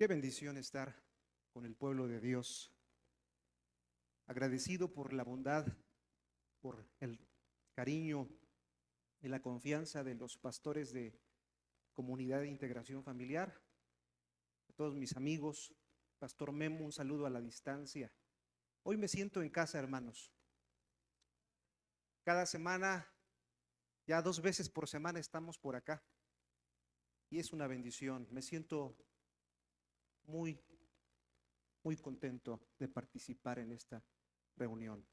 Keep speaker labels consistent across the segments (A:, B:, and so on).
A: Qué bendición estar con el pueblo de Dios, agradecido por la bondad, por el cariño y la confianza de los pastores de Comunidad de Integración Familiar, a todos mis amigos, Pastor Memo, un saludo a la distancia. Hoy me siento en casa, hermanos. Cada semana, ya 2 veces por semana estamos por acá y es una bendición. Me siento muy, muy contento de participar en esta reunión.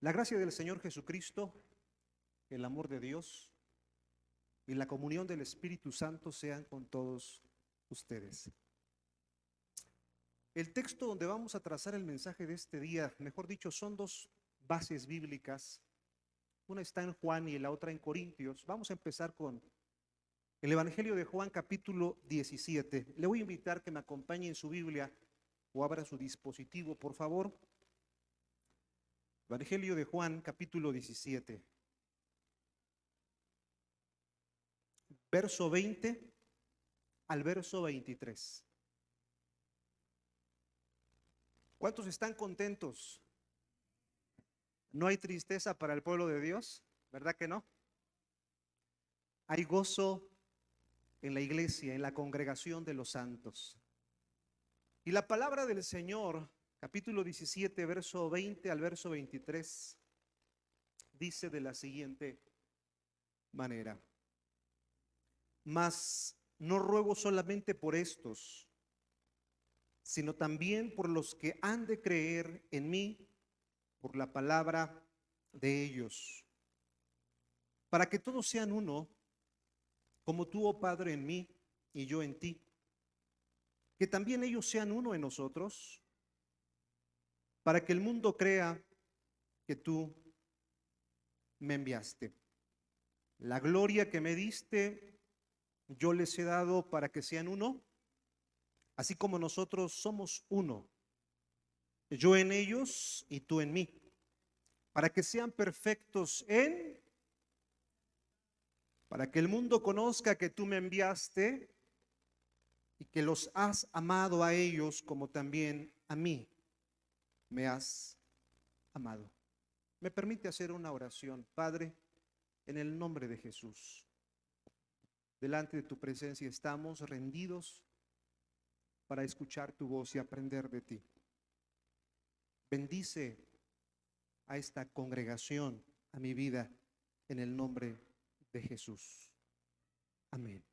A: La gracia del Señor Jesucristo, el amor de Dios y la comunión del Espíritu Santo sean con todos ustedes. El texto donde vamos a trazar el mensaje de este día, mejor dicho, son 2 bases bíblicas. Una está en Juan y la otra en Corintios. Vamos a empezar con el Evangelio de Juan, capítulo 17. Le voy a invitar que me acompañe en su Biblia o abra su dispositivo, por favor. Evangelio de Juan, capítulo 17. Verso 20 al verso 23. ¿Cuántos están contentos? ¿No hay tristeza para el pueblo de Dios? ¿Verdad que no? Hay gozo en la iglesia, en la congregación de los santos. Y la palabra del Señor, capítulo 17, verso 20 al verso 23, dice de la siguiente manera: mas no ruego solamente por estos, sino también por los que han de creer en mí por la palabra de ellos, para que todos sean uno, como tú, oh Padre, en mí y yo en ti, que también ellos sean uno en nosotros, para que el mundo crea que tú me enviaste. La gloria que me diste, yo les he dado para que sean uno, así como nosotros somos uno, yo en ellos y tú en mí, para que sean perfectos para que el mundo conozca que tú me enviaste y que los has amado a ellos como también a mí me has amado. ¿Me permite hacer una oración? Padre, en el nombre de Jesús, delante de tu presencia estamos rendidos para escuchar tu voz y aprender de ti. Bendice a esta congregación, a mi vida, en el nombre de Jesús. Amén.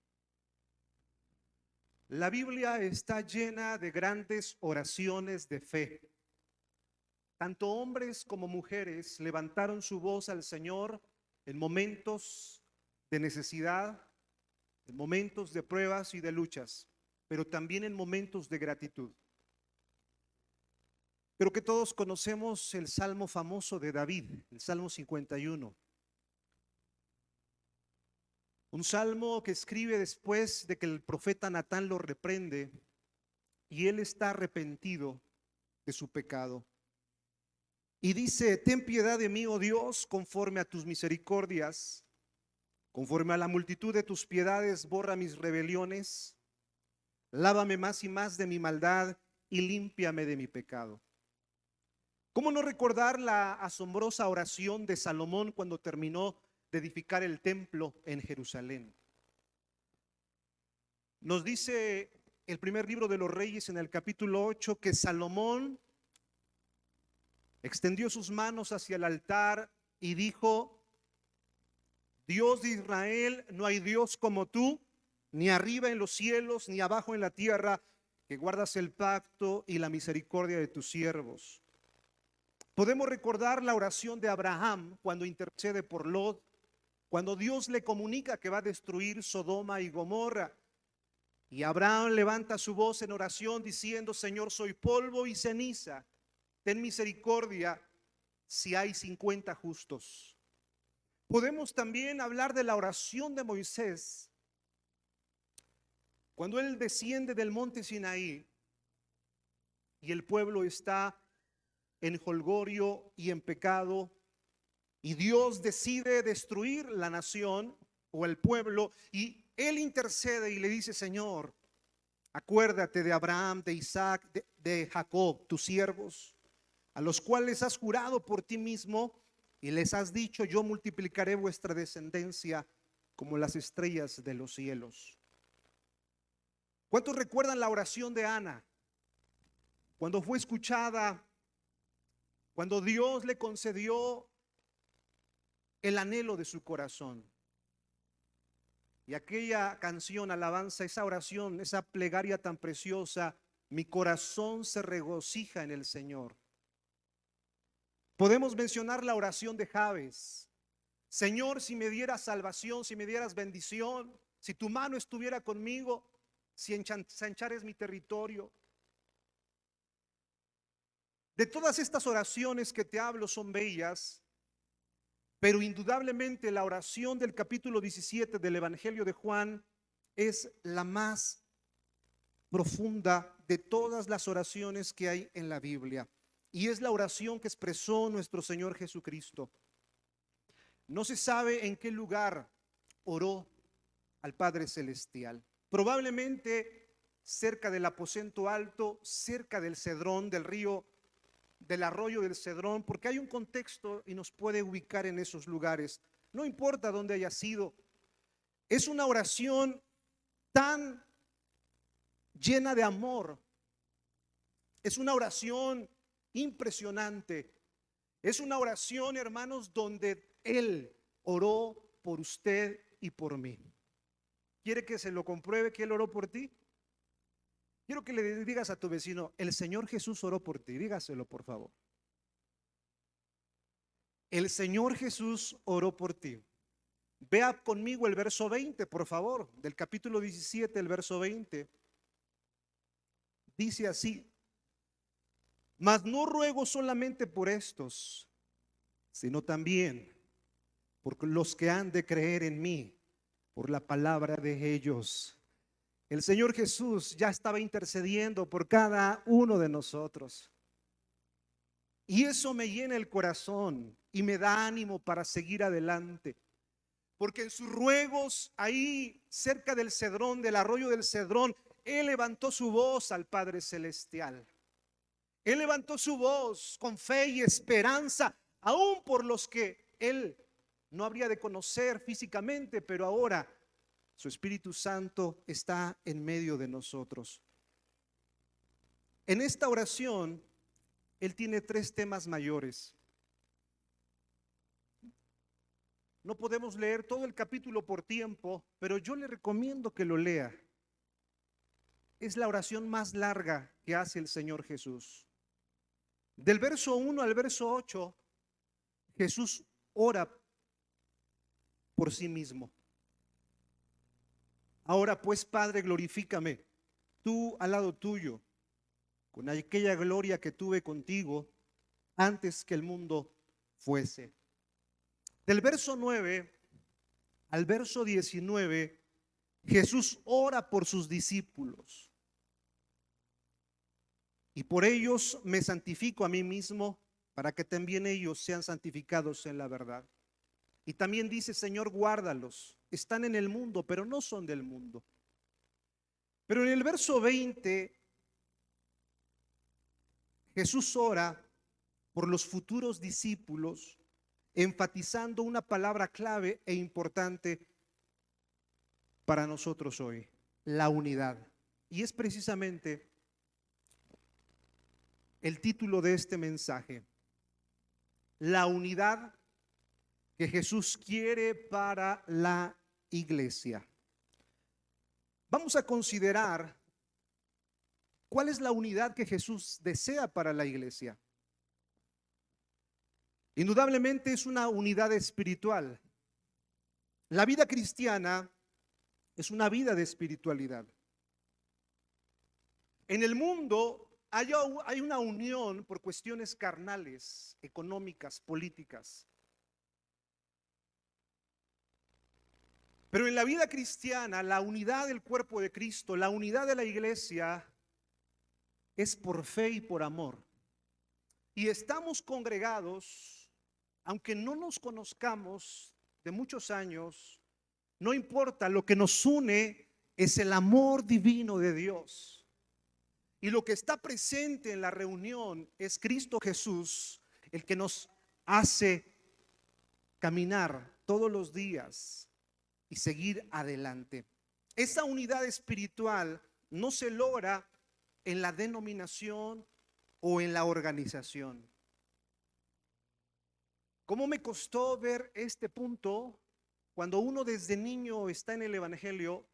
A: La Biblia está llena de grandes oraciones de fe. Tanto hombres como mujeres levantaron su voz al Señor en momentos de necesidad, en momentos de pruebas y de luchas, pero también en momentos de gratitud. Creo que todos conocemos el salmo famoso de David, el Salmo 51. Un salmo que escribe después de que el profeta Natán lo reprende y él está arrepentido de su pecado. Y dice: ten piedad de mí, oh Dios, conforme a tus misericordias, conforme a la multitud de tus piedades, borra mis rebeliones, lávame más y más de mi maldad y límpiame de mi pecado. ¿Cómo no recordar la asombrosa oración de Salomón cuando terminó de edificar el templo en Jerusalén? Nos dice el primer libro de los Reyes en el capítulo 8 que Salomón extendió sus manos hacia el altar y dijo: Dios de Israel, no hay Dios como tú, ni arriba en los cielos, ni abajo en la tierra, que guardas el pacto y la misericordia de tus siervos. Podemos recordar la oración de Abraham cuando intercede por Lot, cuando Dios le comunica que va a destruir Sodoma y Gomorra. Y Abraham levanta su voz en oración diciendo: Señor, soy polvo y ceniza, ten misericordia si hay 50 justos. Podemos también hablar de la oración de Moisés, cuando él desciende del monte Sinaí y el pueblo está en jolgorio y en pecado, y Dios decide destruir la nación o el pueblo, y él intercede y le dice: Señor, Acuérdate de Abraham, de Isaac, de Jacob, tus siervos, a los cuales has jurado por ti mismo y les has dicho: yo multiplicaré vuestra descendencia como las estrellas de los cielos. ¿Cuántos recuerdan la oración de Ana? Cuando fue escuchada, cuando Dios le concedió el anhelo de su corazón. Y aquella canción, alabanza, esa oración, esa plegaria tan preciosa: mi corazón se regocija en el Señor. Podemos mencionar la oración de Jabes: Señor, si me dieras salvación, si me dieras bendición, si tu mano estuviera conmigo, si ensanchares mi territorio. De todas estas oraciones que te hablo son bellas, pero indudablemente la oración del capítulo 17 del Evangelio de Juan es la más profunda de todas las oraciones que hay en la Biblia. Y es la oración que expresó nuestro Señor Jesucristo. No se sabe en qué lugar oró al Padre Celestial. Probablemente cerca del aposento alto, cerca del Cedrón, del río, del arroyo del Cedrón, porque hay un contexto y nos puede ubicar en esos lugares. No importa dónde haya sido. Es una oración tan llena de amor. Es una oración impresionante. Es una oración, hermanos, donde Él oró por usted y por mí. ¿Quiere que se lo compruebe que Él oró por ti? Quiero que le digas a tu vecino: el Señor Jesús oró por ti. Dígaselo, por favor. El Señor Jesús oró por ti. Vea conmigo el verso 20, por favor, del capítulo 17, el verso 20. Dice así: mas no ruego solamente por estos, sino también por los que han de creer en mí, por la palabra de ellos. El Señor Jesús ya estaba intercediendo por cada uno de nosotros. Y eso me llena el corazón y me da ánimo para seguir adelante. Porque en sus ruegos, ahí cerca del Cedrón, del arroyo del Cedrón, Él levantó su voz al Padre Celestial. Él levantó su voz con fe y esperanza, aún por los que Él no habría de conocer físicamente, pero ahora su Espíritu Santo está en medio de nosotros. En esta oración, Él tiene tres temas mayores. No podemos leer todo el capítulo por tiempo, pero yo le recomiendo que lo lea. Es la oración más larga que hace el Señor Jesús. Del verso 1 al verso 8, Jesús ora por sí mismo. Ahora pues, Padre, glorifícame tú al lado tuyo, con aquella gloria que tuve contigo antes que el mundo fuese. Del verso 9 al verso 19, Jesús ora por sus discípulos. Y por ellos me santifico a mí mismo, para que también ellos sean santificados en la verdad. Y también dice: Señor, guárdalos. Están en el mundo, pero no son del mundo. Pero en el verso 20, Jesús ora por los futuros discípulos, enfatizando una palabra clave e importante para nosotros hoy: la unidad. Y es precisamente el título de este mensaje: la unidad que Jesús quiere para la iglesia. Vamos a considerar cuál es la unidad que Jesús desea para la iglesia. Indudablemente es una unidad espiritual. La vida cristiana es una vida de espiritualidad. En el mundo hay una unión por cuestiones carnales, económicas, políticas. Pero en la vida cristiana, la unidad del cuerpo de Cristo, la unidad de la iglesia, es por fe y por amor. Y estamos congregados, aunque no nos conozcamos de muchos años, no importa, lo que nos une es el amor divino de Dios. Y lo que está presente en la reunión es Cristo Jesús, el que nos hace caminar todos los días y seguir adelante. Esa unidad espiritual no se logra en la denominación o en la organización. ¿Cómo me costó ver este punto? Cuando uno desde niño está en el evangelio,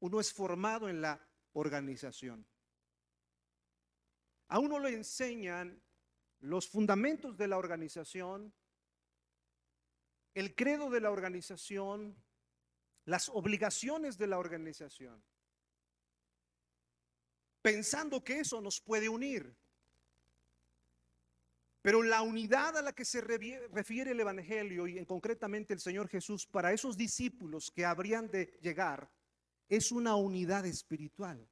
A: uno es formado en la organización. A uno le enseñan los fundamentos de la organización, el credo de la organización, las obligaciones de la organización, pensando que eso nos puede unir. Pero la unidad a la que se refiere el evangelio y concretamente el Señor Jesús para esos discípulos que habrían de llegar es una unidad espiritual,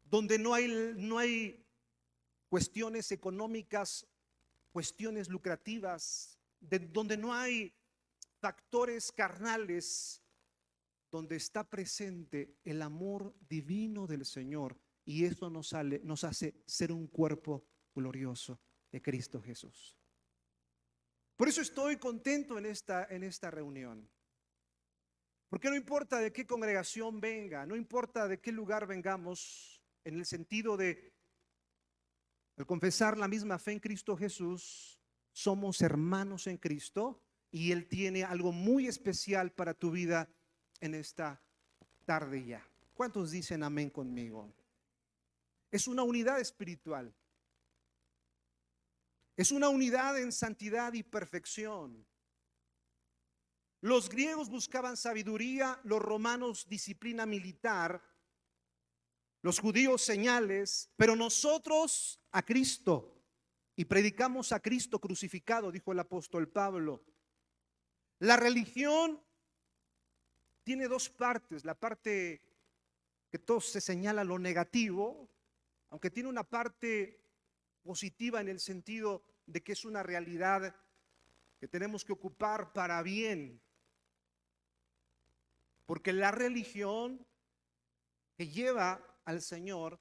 A: donde no hay cuestiones económicas, cuestiones lucrativas, donde no hay factores carnales, donde está presente el amor divino del Señor, y eso nos hace ser un cuerpo glorioso de Cristo Jesús. Por eso estoy contento en esta reunión, porque no importa de qué congregación venga, no importa de qué lugar vengamos, en el sentido de al confesar la misma fe en Cristo Jesús, somos hermanos en Cristo y Él tiene algo muy especial para tu vida en esta tarde ya. ¿Cuántos dicen amén conmigo? Es una unidad espiritual. Es una unidad en santidad y perfección. Los griegos buscaban sabiduría, los romanos disciplina militar, los judíos señales, pero nosotros a Cristo, y predicamos a Cristo crucificado, dijo el apóstol Pablo. La religión tiene dos partes, la parte que todo se señala lo negativo, aunque tiene una parte positiva en el sentido de que es una realidad que tenemos que ocupar para bien, porque la religión que lleva al Señor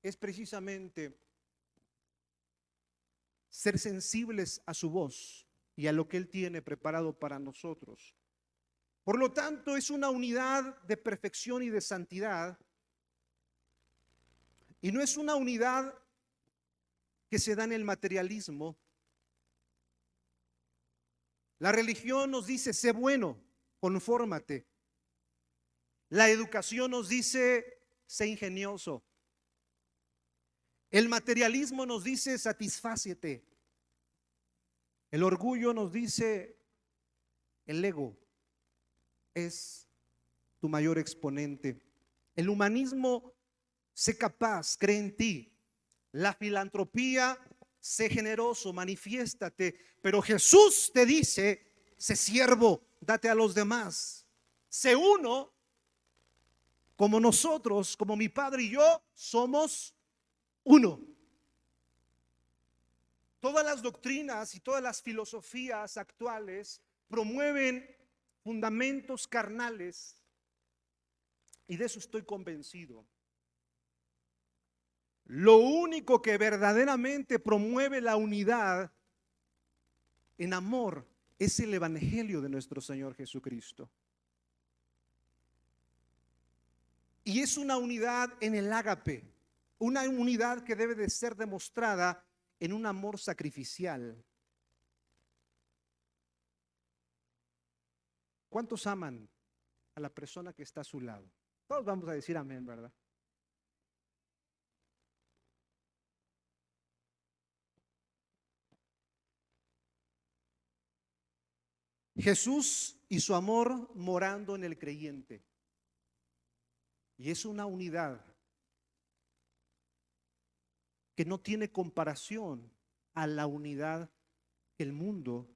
A: es precisamente ser sensibles a su voz y a lo que Él tiene preparado para nosotros. Por lo tanto, es una unidad de perfección y de santidad, y no es una unidad que se da en el materialismo. La religión nos dice, sé bueno, confórmate. La educación nos dice, sé ingenioso. El materialismo nos dice, satisfácete. El orgullo nos dice, el ego es tu mayor exponente. El humanismo, sé capaz, cree en ti. La filantropía, sé generoso, manifiéstate. Pero Jesús te dice, sé siervo, date a los demás. Sé uno, como nosotros, como mi Padre y yo, somos uno. Todas las doctrinas y todas las filosofías actuales promueven fundamentos carnales, y de eso estoy convencido. Lo único que verdaderamente promueve la unidad en amor es el evangelio de nuestro Señor Jesucristo. Y es una unidad en el ágape, una unidad que debe de ser demostrada en un amor sacrificial. ¿Cuántos aman a la persona que está a su lado? Todos vamos a decir amén, ¿verdad? Jesús y su amor morando en el creyente. Y es una unidad que no tiene comparación a la unidad que el mundo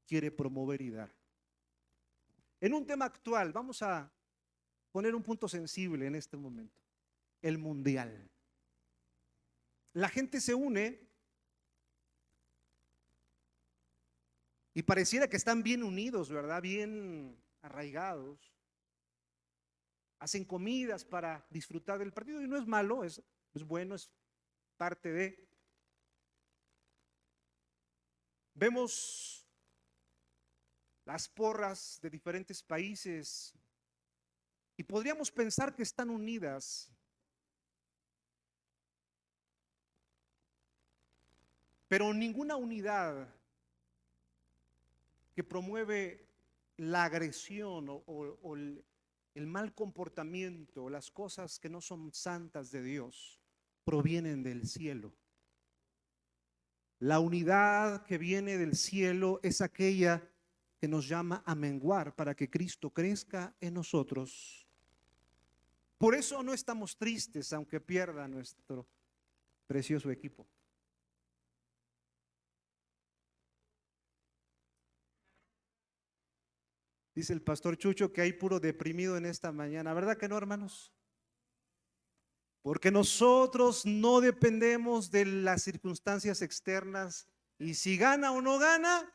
A: quiere promover y dar. En un tema actual, vamos a poner un punto sensible en este momento: el mundial. La gente se une y pareciera que están bien unidos, ¿verdad? Bien arraigados. hacen comidas para disfrutar del partido y no es malo, es bueno, es parte de. Vemos las porras de diferentes países y podríamos pensar que están unidas, pero ninguna unidad que promueve la agresión o el mal comportamiento, las cosas que no son santas de Dios, provienen del cielo. La unidad que viene del cielo es aquella que nos llama a menguar para que Cristo crezca en nosotros. Por eso no estamos tristes aunque pierda nuestro precioso equipo. Dice el pastor Chucho que hay puro deprimido en esta mañana, ¿verdad que no, hermanos? Porque nosotros no dependemos de las circunstancias externas y si gana o no gana,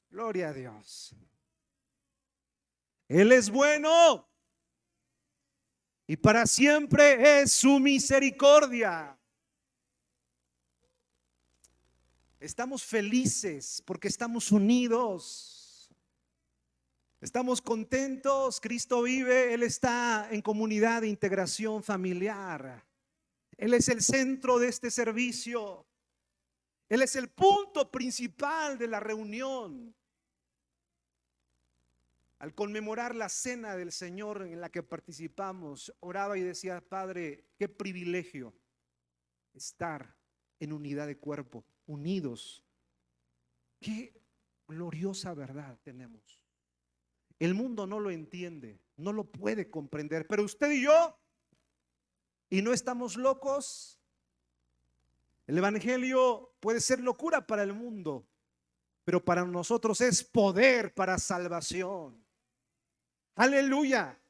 A: gloria a Dios. Él es bueno y para siempre es su misericordia. Estamos felices porque estamos unidos. Estamos contentos, Cristo vive, Él está en comunidad de integración familiar. Él es el centro de este servicio. Él es el punto principal de la reunión. Al conmemorar la cena del Señor en la que participamos, oraba y decía, Padre, qué privilegio estar en unidad de cuerpo, unidos. Qué gloriosa verdad tenemos. El mundo no lo entiende, no lo puede comprender, pero usted y yo, y no estamos locos. El evangelio puede ser locura para el mundo, pero para nosotros es poder para salvación. Aleluya.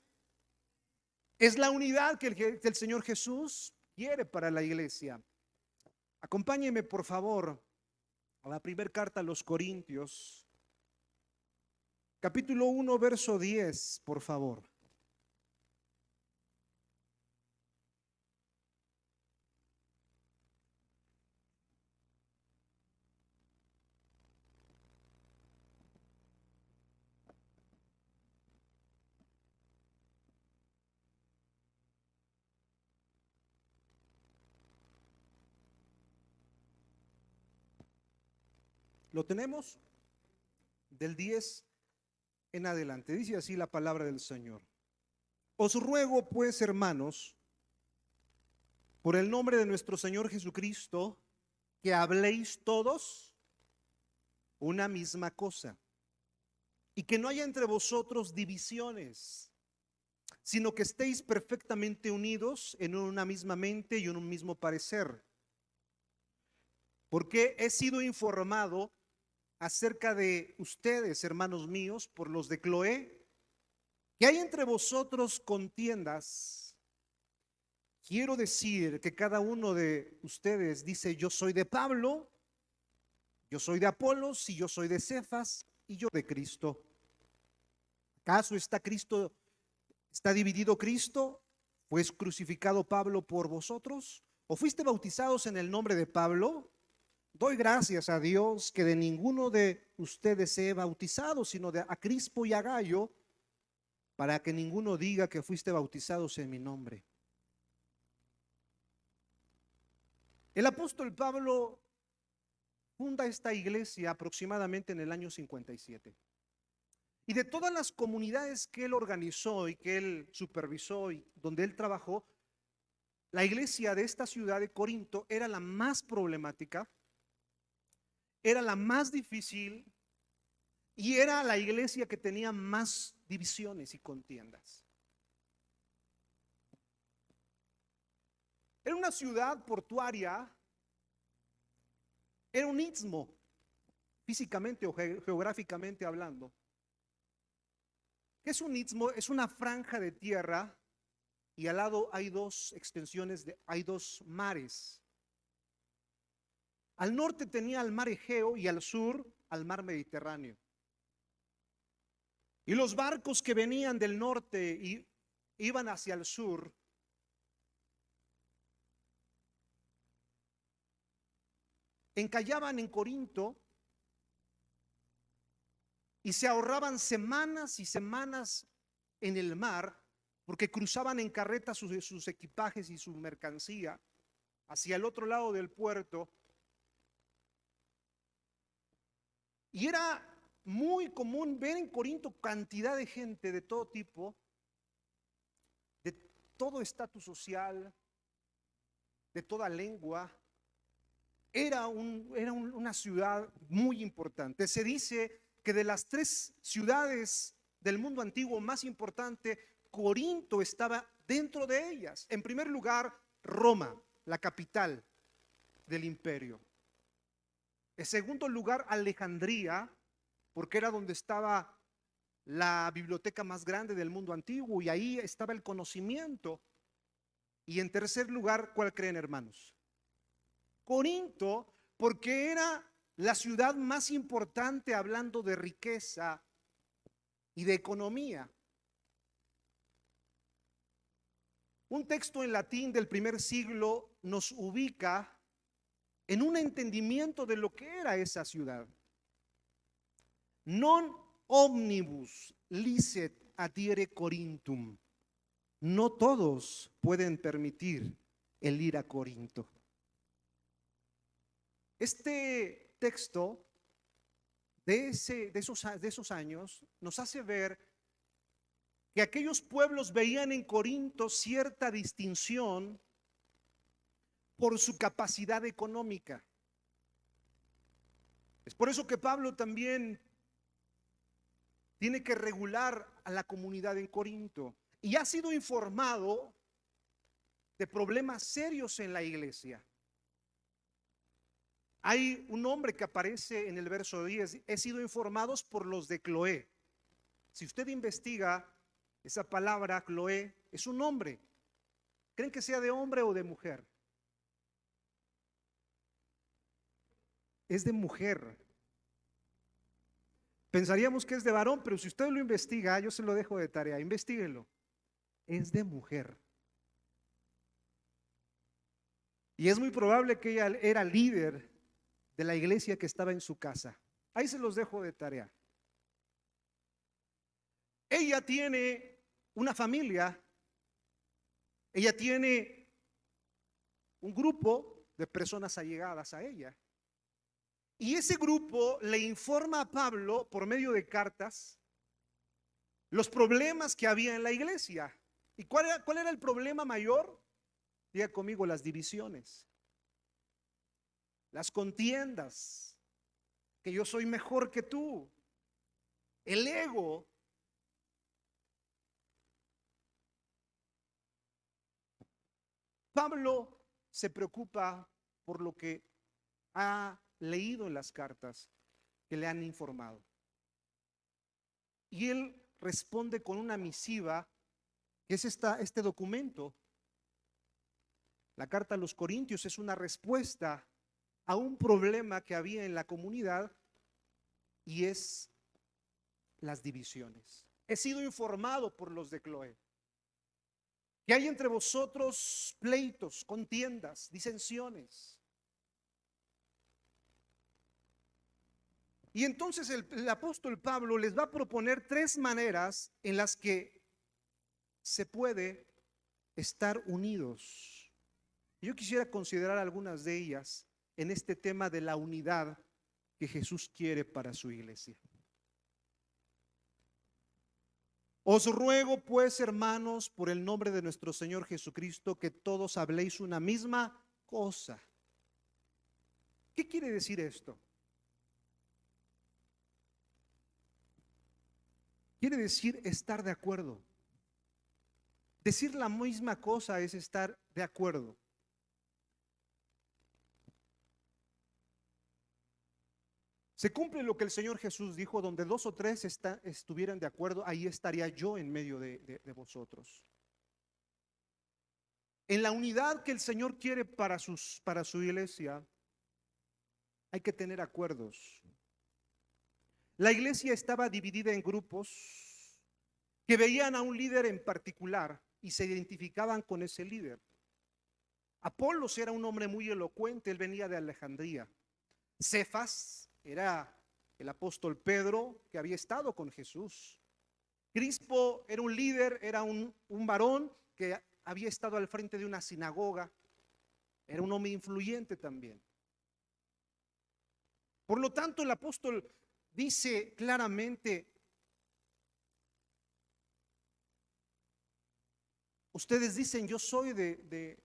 A: Es la unidad que el Señor Jesús quiere para la iglesia. Acompáñeme por favor a la primera carta a los Corintios. Capítulo 1, verso 10, por favor. ¿Lo tenemos? Del 10 en adelante. Dice así la palabra del Señor. Os ruego pues, hermanos, por el nombre de nuestro Señor Jesucristo, que habléis todos una misma cosa y que no haya entre vosotros divisiones, sino que estéis perfectamente unidos en una misma mente y en un mismo parecer. Porque he sido informado acerca de ustedes, hermanos míos, por los de Cloé, que hay entre vosotros contiendas. Quiero decir que cada uno de ustedes dice, yo soy de Pablo, yo soy de Apolos, y yo soy de Cefas, y yo de Cristo. ¿Acaso está dividido Cristo? ¿Fue crucificado Pablo por vosotros? ¿O fuiste bautizados en el nombre de Pablo? Doy gracias a Dios que de ninguno de ustedes he bautizado, sino a Crispo y a Gayo, para que ninguno diga que fuiste bautizados en mi nombre. El apóstol Pablo funda esta iglesia aproximadamente en el año 57. Y de todas las comunidades que él organizó y que él supervisó y donde él trabajó, la iglesia de esta ciudad de Corinto era la más problemática, era la más difícil y era la iglesia que tenía más divisiones y contiendas. Era una ciudad portuaria, era un istmo, físicamente o geográficamente hablando. ¿Qué es un istmo? Es una franja de tierra y al lado hay dos extensiones, hay dos mares. Al norte tenía el mar Egeo y al sur al mar Mediterráneo. Y los barcos que venían del norte y iban hacia el sur, encallaban en Corinto y se ahorraban semanas y semanas en el mar, porque cruzaban en carreta sus equipajes y su mercancía hacia el otro lado del puerto. Y era muy común ver en Corinto cantidad de gente de todo tipo, de todo estatus social, de toda lengua. Era una ciudad muy importante. Se dice que de las 3 ciudades del mundo antiguo más importante, Corinto estaba dentro de ellas. En primer lugar, Roma, la capital del imperio. En segundo lugar, Alejandría, porque era donde estaba la biblioteca más grande del mundo antiguo y ahí estaba el conocimiento. Y en tercer lugar, ¿cuál creen, hermanos? Corinto, porque era la ciudad más importante hablando de riqueza y de economía. Un texto en latín del primer siglo nos ubica en un entendimiento de lo que era esa ciudad. Non omnibus licet adire Corinthum. No todos pueden permitir el ir a Corinto. Este texto de esos años nos hace ver que aquellos pueblos veían en Corinto cierta distinción por su capacidad económica. Es por eso que Pablo también tiene que regular a la comunidad en Corinto y ha sido informado de problemas serios en la iglesia. Hay un nombre que aparece en el verso 10, he sido informados por los de Cloé. Si usted investiga esa palabra, Cloé, es un nombre. ¿Creen que sea de hombre o de mujer? Es de mujer. Pensaríamos que es de varón, pero si usted lo investiga, yo se lo dejo de tarea, investíguelo. Es de mujer. Y es muy probable que ella era líder de la iglesia que estaba en su casa. Ahí se los dejo de tarea. Ella tiene una familia, ella tiene un grupo de personas allegadas a ella. Y ese grupo le informa a Pablo por medio de cartas los problemas que había en la iglesia. ¿Y cuál era el problema mayor? Diga conmigo, las divisiones, las contiendas, que yo soy mejor que tú, el ego. Pablo se preocupa por lo que ha leído en las cartas que le han informado. Y él responde con una misiva, que es este documento. La carta a los Corintios es una respuesta a un problema que había en la comunidad y es las divisiones. He sido informado por los de Cloé que hay entre vosotros pleitos, contiendas, disensiones. Y entonces el apóstol Pablo les va a proponer 3 maneras en las que se puede estar unidos. Yo quisiera considerar algunas de ellas en este tema de la unidad que Jesús quiere para su iglesia. Os ruego pues, hermanos, por el nombre de nuestro Señor Jesucristo, que todos habléis una misma cosa. ¿Qué quiere decir esto? Quiere decir estar de acuerdo. Decir la misma cosa es estar de acuerdo. Se cumple lo que el Señor Jesús dijo: donde 2 o 3 estuvieran de acuerdo, ahí estaría yo en medio de vosotros. En la unidad que el Señor quiere para su iglesia, hay que tener acuerdos. La iglesia estaba dividida en grupos que veían a un líder en particular y se identificaban con ese líder. Apolos era un hombre muy elocuente, él venía de Alejandría. Cefas era el apóstol Pedro que había estado con Jesús. Crispo era un líder, era un varón que había estado al frente de una sinagoga, era un hombre influyente también. Por lo tanto, el apóstol dice claramente: ustedes dicen, yo soy de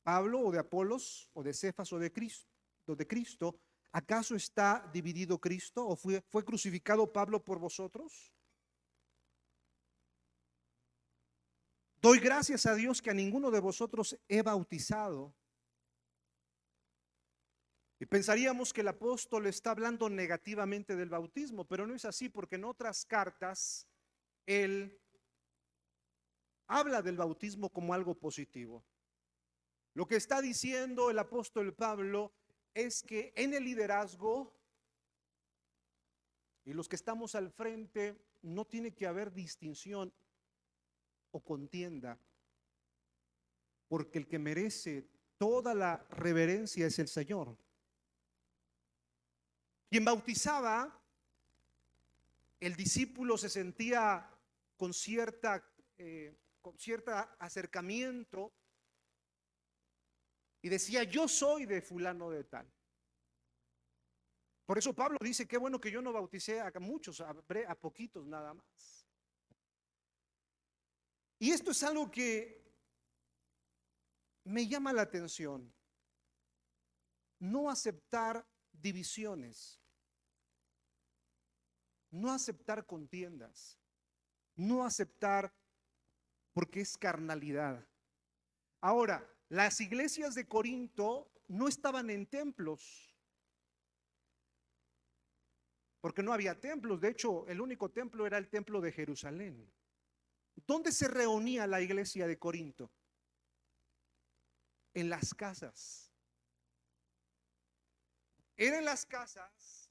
A: Pablo o de Apolos o de Cefas o de Cristo. ¿Acaso está dividido Cristo o fue crucificado Pablo por vosotros? Doy gracias a Dios que a ninguno de vosotros he bautizado. Y pensaríamos que el apóstol está hablando negativamente del bautismo, pero no es así, porque en otras cartas él habla del bautismo como algo positivo. Lo que está diciendo el apóstol Pablo es que en el liderazgo y los que estamos al frente no tiene que haber distinción o contienda, porque el que merece toda la reverencia es el Señor. Quien bautizaba, el discípulo se sentía con cierta acercamiento y decía, yo soy de fulano de tal. Por eso Pablo dice, qué bueno que yo no bauticé a muchos, a poquitos nada más. Y esto es algo que me llama la atención. No aceptar divisiones, no aceptar contiendas, no aceptar porque es carnalidad. Ahora, las iglesias de Corinto no estaban en templos, porque no había templos. De hecho, el único templo era el templo de Jerusalén. ¿Dónde se reunía la iglesia de Corinto? En las casas. Era en las casas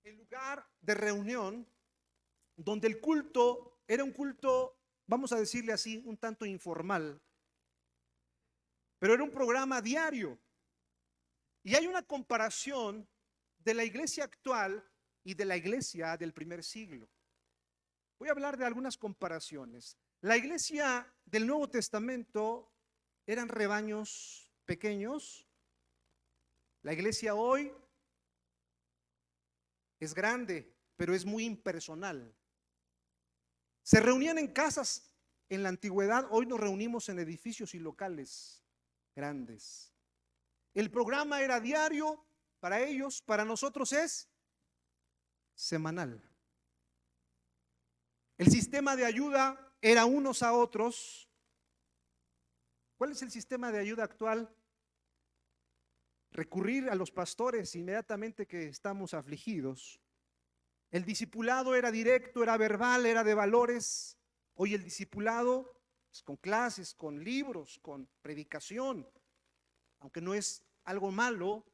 A: el lugar de reunión donde el culto era un culto, vamos a decirle así, un tanto informal, pero era un programa diario. Y hay una comparación de la iglesia actual y de la iglesia del primer siglo. Voy a hablar de algunas comparaciones. La iglesia del Nuevo Testamento eran rebaños pequeños. La iglesia hoy es grande, pero es muy impersonal. Se reunían en casas en la antigüedad, hoy nos reunimos en edificios y locales grandes. El programa era diario para ellos, para nosotros es semanal. El sistema de ayuda era unos a otros. ¿Cuál es el sistema de ayuda actual? Recurrir a los pastores inmediatamente que estamos afligidos. El discipulado era directo, era verbal, era de valores. Hoy el discipulado es con clases, con libros, con predicación, aunque no es algo malo.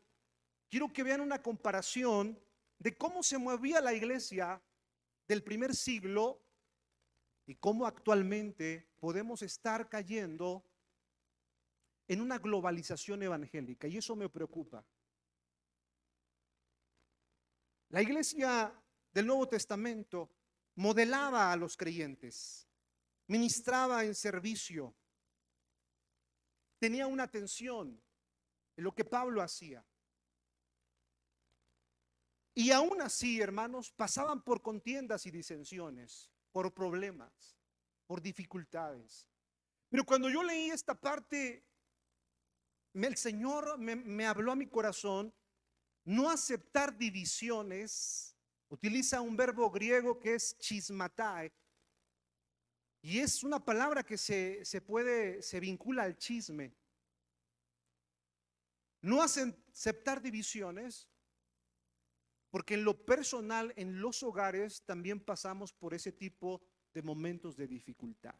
A: Quiero que vean una comparación de cómo se movía la iglesia del primer siglo y cómo actualmente podemos estar cayendo en una globalización evangélica, y eso me preocupa. La iglesia del Nuevo Testamento modelaba a los creyentes, ministraba en servicio, tenía una atención en lo que Pablo hacía. Y aún así, hermanos, pasaban por contiendas y disensiones, por problemas, por dificultades. Pero cuando yo leí esta parte, el Señor me habló a mi corazón. No aceptar divisiones. Utiliza un verbo griego que es chismatai, y es una palabra que se vincula al chisme. No aceptar divisiones, porque en lo personal, en los hogares, también pasamos por ese tipo de momentos de dificultad.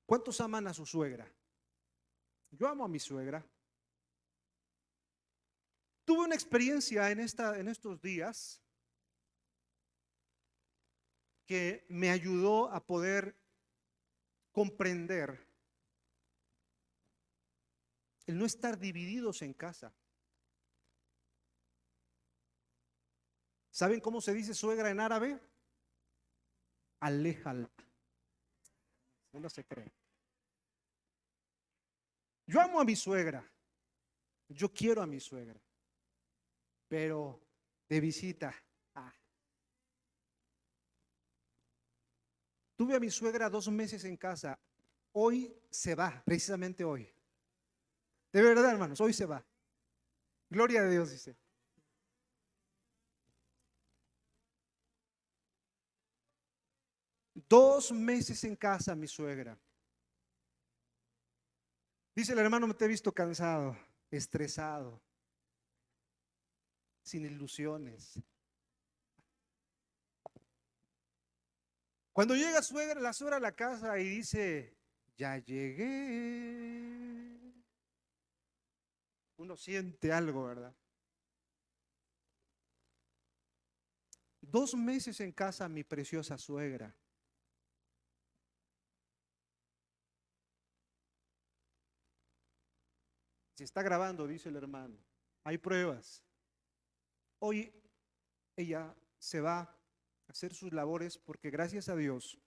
A: ¿Cuántos aman a su suegra? Yo amo a mi suegra. Tuve una experiencia en estos días. que me ayudó a poder comprender el no estar divididos en casa. ¿Saben cómo se dice suegra en árabe? Aléjala. No se cree. Yo amo a mi suegra. Yo quiero a mi suegra. Pero de visita. Tuve a mi suegra 2 meses en casa. Hoy se va, precisamente hoy. De verdad, hermanos, hoy se va. Gloria a Dios, dice. Dos meses en casa, mi suegra. Dice el hermano, me te he visto cansado, estresado, sin ilusiones. Cuando llega la suegra a la casa y dice, ya llegué, uno siente algo, ¿verdad? 2 meses en casa, mi preciosa suegra. Se está grabando, dice el hermano. Hay pruebas. Hoy ella se va a hacer sus labores porque gracias a Dios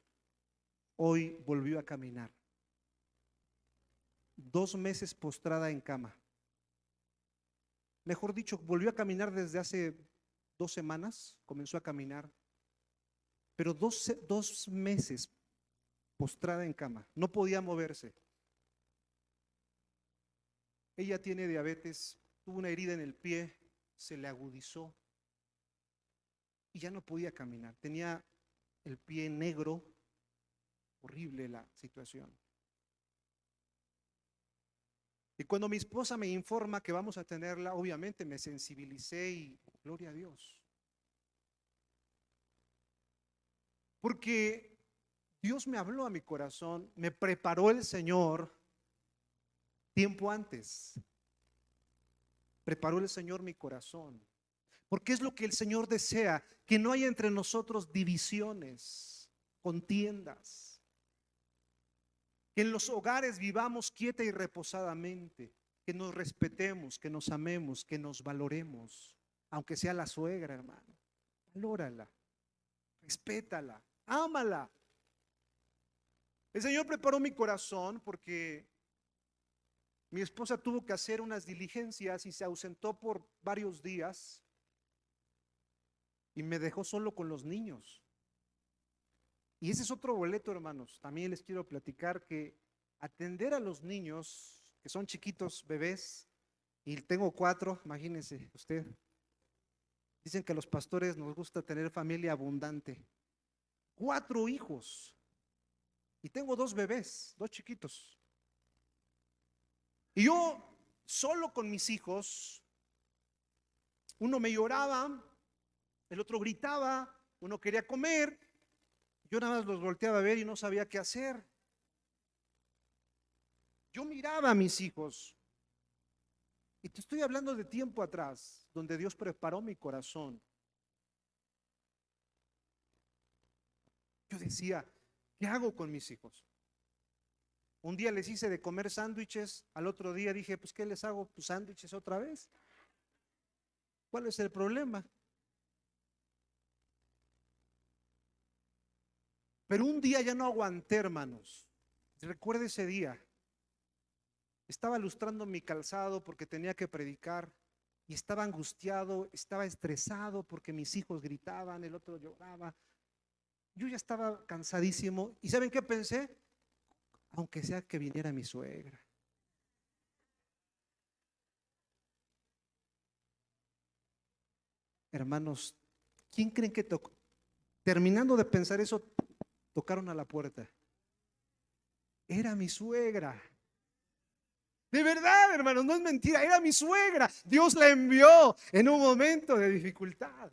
A: hoy volvió a caminar. 2 meses postrada en cama. Mejor dicho, volvió a caminar desde hace 2 semanas, comenzó a caminar, pero 2 meses postrada en cama, no podía moverse. Ella tiene diabetes, tuvo una herida en el pie, se le agudizó y ya no podía caminar. Tenía el pie negro, horrible la situación. Y cuando mi esposa me informa que vamos a tenerla, obviamente me sensibilicé y gloria a Dios. Porque Dios me habló a mi corazón, me preparó el Señor tiempo antes. Preparó el Señor mi corazón. Porque es lo que el Señor desea, que no haya entre nosotros divisiones, contiendas. Que en los hogares vivamos quieta y reposadamente, que nos respetemos, que nos amemos, que nos valoremos, aunque sea la suegra, hermano. Valórala, respétala, ámala. El Señor preparó mi corazón porque mi esposa tuvo que hacer unas diligencias y se ausentó por varios días y me dejó solo con los niños. Y ese es otro boleto, hermanos. También les quiero platicar que atender a los niños, que son chiquitos, bebés, y tengo 4, imagínense usted. Dicen que a los pastores nos gusta tener familia abundante. 4 hijos. Y tengo 2 bebés, 2 chiquitos. Y yo solo con mis hijos, uno me lloraba, el otro gritaba, uno quería comer. Yo nada más los volteaba a ver y no sabía qué hacer. Yo miraba a mis hijos. Y te estoy hablando de tiempo atrás, donde Dios preparó mi corazón. Yo decía, ¿qué hago con mis hijos? Un día les hice de comer sándwiches, al otro día dije, pues ¿qué les hago? Pues sándwiches otra vez. ¿Cuál es el problema? Pero un día ya no aguanté, hermanos. Recuerdo ese día. Estaba lustrando mi calzado porque tenía que predicar y estaba angustiado, estaba estresado porque mis hijos gritaban, el otro lloraba. Yo ya estaba cansadísimo y ¿saben qué pensé? Aunque sea que viniera mi suegra. Hermanos, ¿quién creen que tocó? Terminando de pensar eso, tocaron a la puerta. Era mi suegra. De verdad, hermanos, no es mentira, era mi suegra. Dios la envió en un momento de dificultad.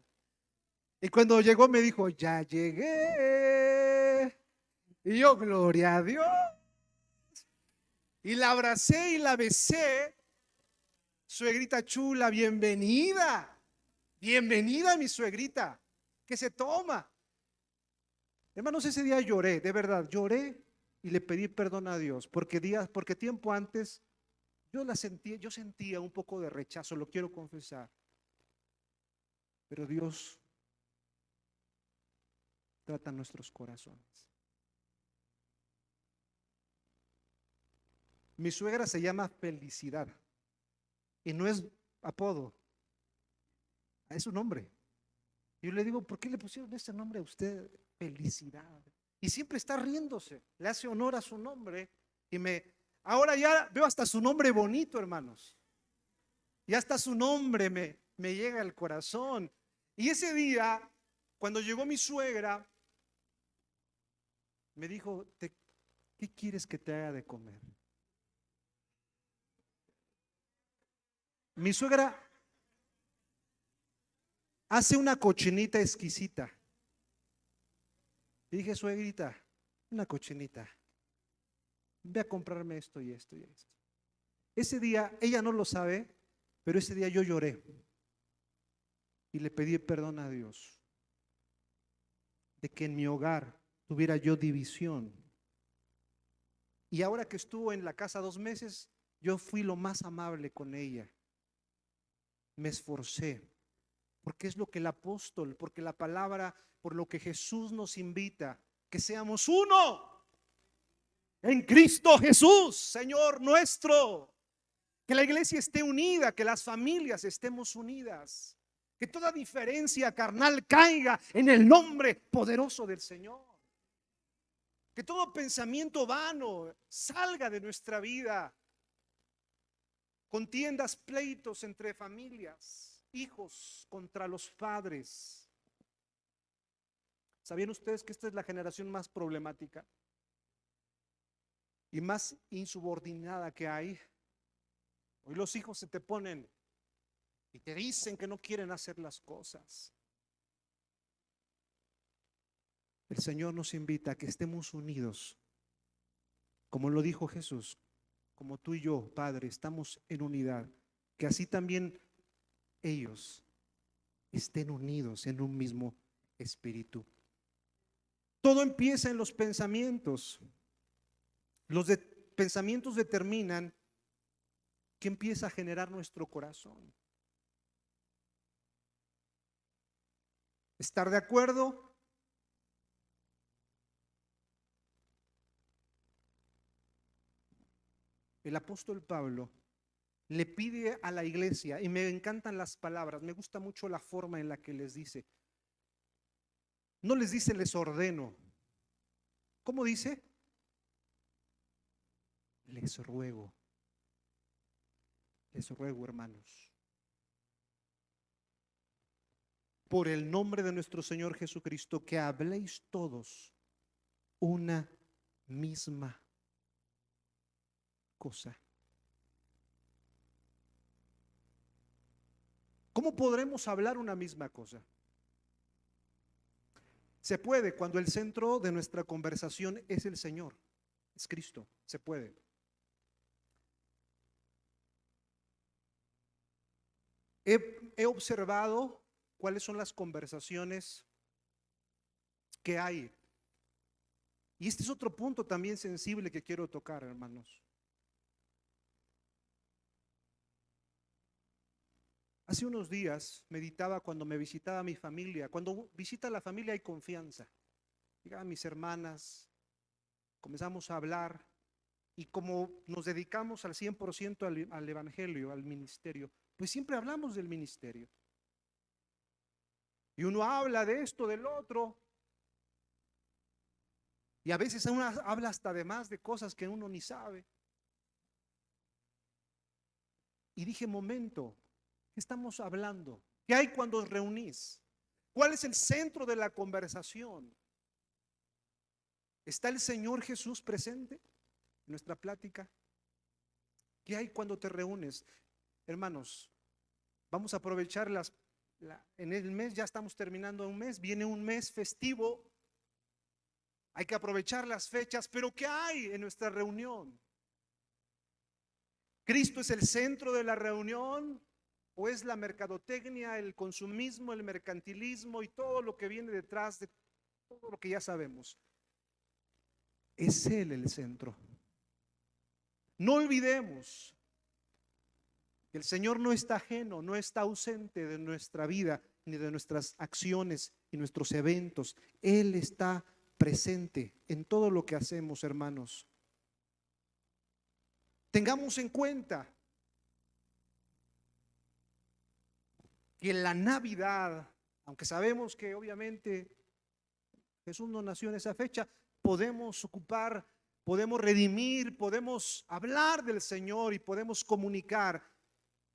A: Y cuando llegó me dijo, ya llegué. Y yo, gloria a Dios. Y la abracé y la besé. Suegrita chula, bienvenida. Bienvenida, mi suegrita. ¿Qué se toma? Hermanos, ese día lloré, de verdad, lloré y le pedí perdón a Dios, porque tiempo antes yo sentía un poco de rechazo, lo quiero confesar, pero Dios trata nuestros corazones. Mi suegra se llama Felicidad y no es apodo, es su nombre. Yo le digo, ¿por qué le pusieron ese nombre a usted? Felicidad. Y siempre está riéndose, le hace honor a su nombre. Ahora ya veo hasta su nombre bonito, hermanos. Y hasta su nombre me llega al corazón. Y ese día, cuando llegó mi suegra, me dijo, ¿qué quieres que te haga de comer? Mi suegra hace una cochinita exquisita. Y dije, suegrita, una cochinita, ve a comprarme esto y esto y esto. Ese día, ella no lo sabe, pero ese día yo lloré y le pedí perdón a Dios de que en mi hogar tuviera yo división. Y ahora que estuvo en la casa 2 meses, yo fui lo más amable con ella. Me esforcé, porque es lo que el apóstol, porque la palabra, por lo que Jesús nos invita, que seamos uno en Cristo Jesús, Señor nuestro. Que la iglesia esté unida, que las familias estemos unidas, que toda diferencia carnal caiga en el nombre poderoso del Señor. Que todo pensamiento vano salga de nuestra vida. Contiendas, pleitos entre familias, hijos contra los padres. ¿Sabían ustedes que esta es la generación más problemática y más insubordinada que hay? Hoy los hijos se te ponen y te dicen que no quieren hacer las cosas. El Señor nos invita a que estemos unidos, como lo dijo Jesús, como tú y yo, Padre, estamos en unidad, que así también ellos estén unidos en un mismo espíritu. Todo empieza en los pensamientos. Pensamientos determinan qué empieza a generar nuestro corazón. ¿Estar de acuerdo? El apóstol Pablo le pide a la iglesia, y me encantan las palabras, me gusta mucho la forma en la que les dice. No les dice les ordeno. ¿Cómo dice? Les ruego. Les ruego, hermanos, por el nombre de nuestro Señor Jesucristo, que habléis todos una misma cosa. ¿Cómo podremos hablar una misma cosa? Se puede cuando el centro de nuestra conversación es el Señor, es Cristo, se puede. He observado cuáles son las conversaciones que hay. Y este es otro punto también sensible que quiero tocar, hermanos. Hace unos días meditaba cuando me visitaba mi familia. Cuando visita a la familia hay confianza. Llegaban mis hermanas, comenzamos a hablar y como nos dedicamos al 100% al evangelio, al ministerio, pues siempre hablamos del ministerio. Y uno habla de esto, del otro. Y a veces uno habla hasta de más de cosas que uno ni sabe. Y dije, momento, ¿qué estamos hablando? ¿Qué hay cuando os reunís? ¿Cuál es el centro de la conversación? ¿Está el Señor Jesús presente en nuestra plática? ¿Qué hay cuando te reúnes? Hermanos, vamos a aprovechar en el mes, ya estamos terminando un mes, viene un mes festivo. Hay que aprovechar las fechas, pero ¿qué hay en nuestra reunión? ¿Cristo es el centro de la reunión o es la mercadotecnia, el consumismo, el mercantilismo y todo lo que viene detrás todo lo que ya sabemos. Es Él el centro. No olvidemos que el Señor no está ajeno, no está ausente de nuestra vida, ni de nuestras acciones y nuestros eventos. Él está presente en todo lo que hacemos, hermanos. Tengamos en cuenta que la Navidad, aunque sabemos que obviamente Jesús no nació en esa fecha, podemos ocupar, podemos redimir, podemos hablar del Señor y podemos comunicar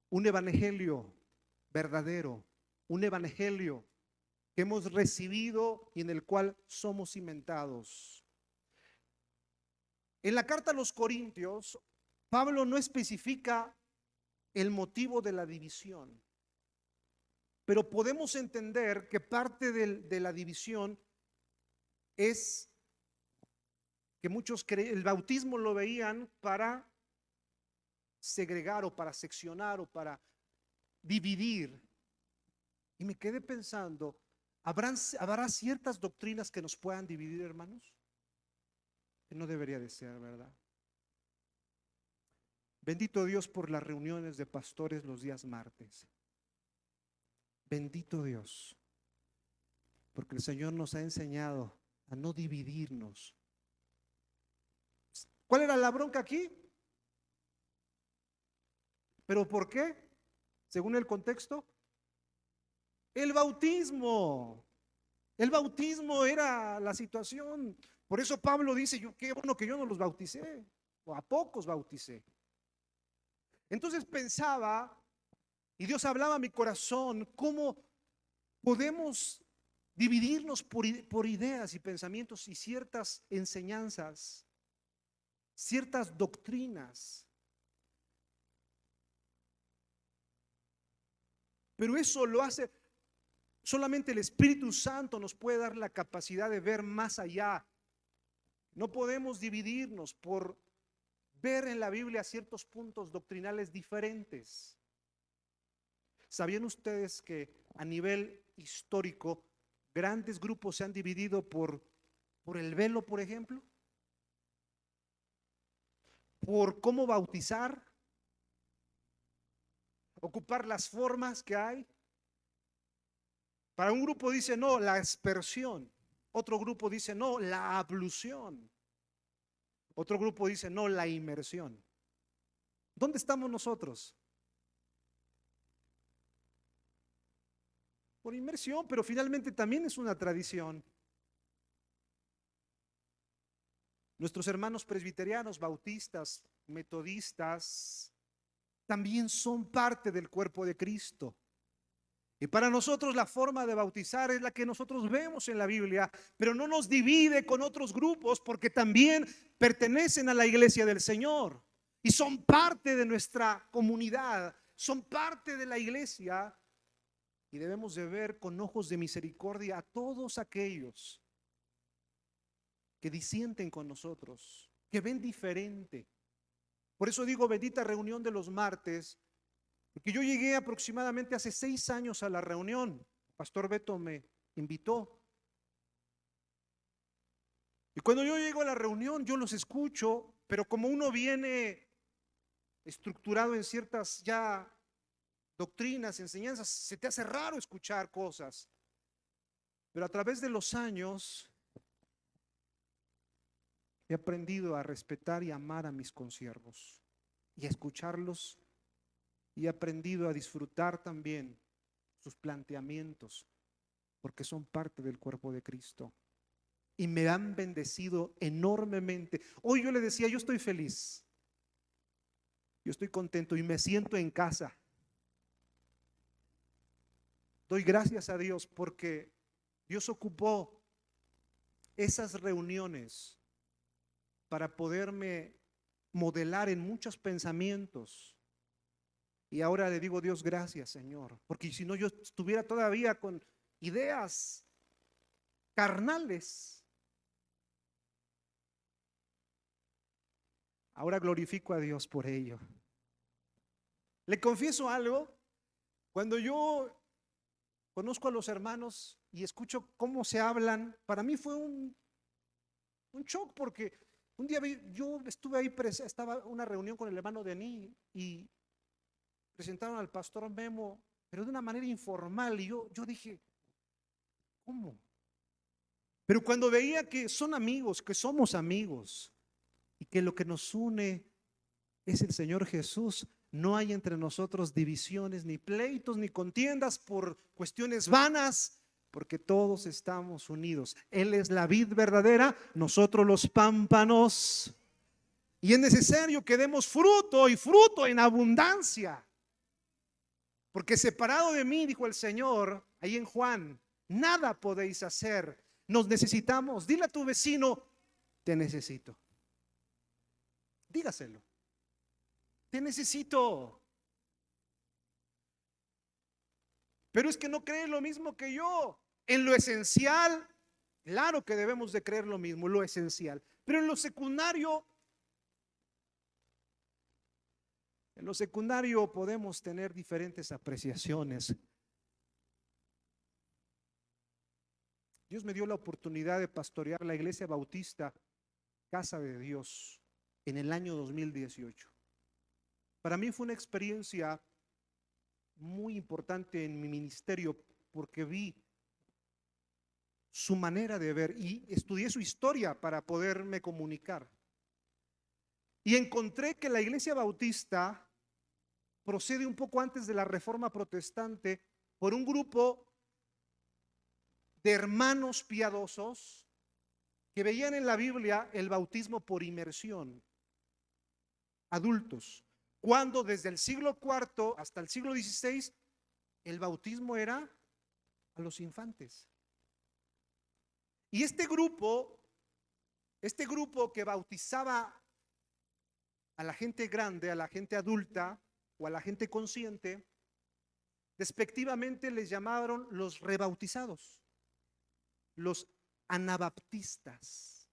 A: un evangelio verdadero, un evangelio que hemos recibido y en el cual somos cimentados. En la carta a los Corintios, Pablo no especifica el motivo de la división, pero podemos entender que parte de la división es que muchos el bautismo lo veían para segregar o para seccionar o para dividir. Y me quedé pensando, ¿habrá ciertas doctrinas que nos puedan dividir, hermanos? Que no debería de ser, ¿verdad? Bendito Dios por las reuniones de pastores los días martes. Bendito Dios, porque el Señor nos ha enseñado a no dividirnos. ¿Cuál era la bronca aquí? ¿Pero por qué? Según el contexto, el bautismo. El bautismo era la situación. Por eso Pablo dice, qué bueno que yo no los bauticé, o a pocos bauticé. Entonces pensaba, y Dios hablaba a mi corazón, cómo podemos dividirnos por ideas y pensamientos y ciertas enseñanzas, ciertas doctrinas. Pero eso lo hace, solamente el Espíritu Santo nos puede dar la capacidad de ver más allá. No podemos dividirnos por ver en la Biblia ciertos puntos doctrinales diferentes. ¿Sabían ustedes que a nivel histórico grandes grupos se han dividido por el velo, por ejemplo? Por cómo bautizar, ocupar las formas que hay. Para un grupo dice no, la aspersión. Otro grupo dice no, la ablución. Otro grupo dice no, la inmersión. ¿Dónde estamos nosotros? Por inmersión, pero finalmente también es una tradición. Nuestros hermanos presbiterianos, bautistas, metodistas, también son parte del cuerpo de Cristo. Y para nosotros la forma de bautizar es la que nosotros vemos en la Biblia, pero no nos divide con otros grupos porque también pertenecen a la iglesia del Señor y son parte de nuestra comunidad, son parte de la iglesia y debemos de ver con ojos de misericordia a todos aquellos que disienten con nosotros, que ven diferente. Por eso digo bendita reunión de los martes. Porque yo llegué aproximadamente hace 6 años a la reunión. Pastor Beto me invitó. Y cuando yo llego a la reunión, yo los escucho, pero como uno viene estructurado en ciertas ya doctrinas, enseñanzas, se te hace raro escuchar cosas. Pero a través de los años he aprendido a respetar y amar a mis consiervos y a escucharlos. Y he aprendido a disfrutar también sus planteamientos, porque son parte del cuerpo de Cristo. Y me han bendecido enormemente. Hoy yo le decía, yo estoy feliz, yo estoy contento y me siento en casa. Doy gracias a Dios porque Dios ocupó esas reuniones para poderme modelar en muchos pensamientos. Y ahora le digo, Dios, gracias, Señor, porque si no yo estuviera todavía con ideas carnales. Ahora glorifico a Dios por ello. Le confieso algo, cuando yo conozco a los hermanos y escucho cómo se hablan. Para mí fue un shock porque un día yo estuve ahí, estaba en una reunión con el hermano Denis y presentaron al pastor Memo, pero de una manera informal. Y yo dije, ¿cómo? Pero cuando veía que son amigos, que somos amigos y que lo que nos une es el Señor Jesús, no hay entre nosotros divisiones, ni pleitos, ni contiendas por cuestiones vanas, porque todos estamos unidos. Él es la vid verdadera, nosotros los pámpanos. Y es necesario que demos fruto y fruto en abundancia. Porque separado de mí, dijo el Señor, ahí en Juan, nada podéis hacer. Nos necesitamos. Dile a tu vecino, te necesito. Dígaselo. Te necesito. Pero es que no cree lo mismo que yo. En lo esencial, claro que debemos de creer lo mismo, lo esencial. Pero en lo secundario podemos tener diferentes apreciaciones. Dios me dio la oportunidad de pastorear la Iglesia Bautista Casa de Dios en el año 2018. Para mí fue una experiencia muy importante en mi ministerio porque vi su manera de ver y estudié su historia para poderme comunicar. Y encontré que la Iglesia Bautista procede un poco antes de la Reforma Protestante por un grupo de hermanos piadosos que veían en la Biblia el bautismo por inmersión, adultos, cuando desde el siglo IV hasta el siglo XVI el bautismo era a los infantes. Y este grupo que bautizaba a la gente grande, a la gente adulta o a la gente consciente, despectivamente les llamaron los rebautizados, los anabaptistas.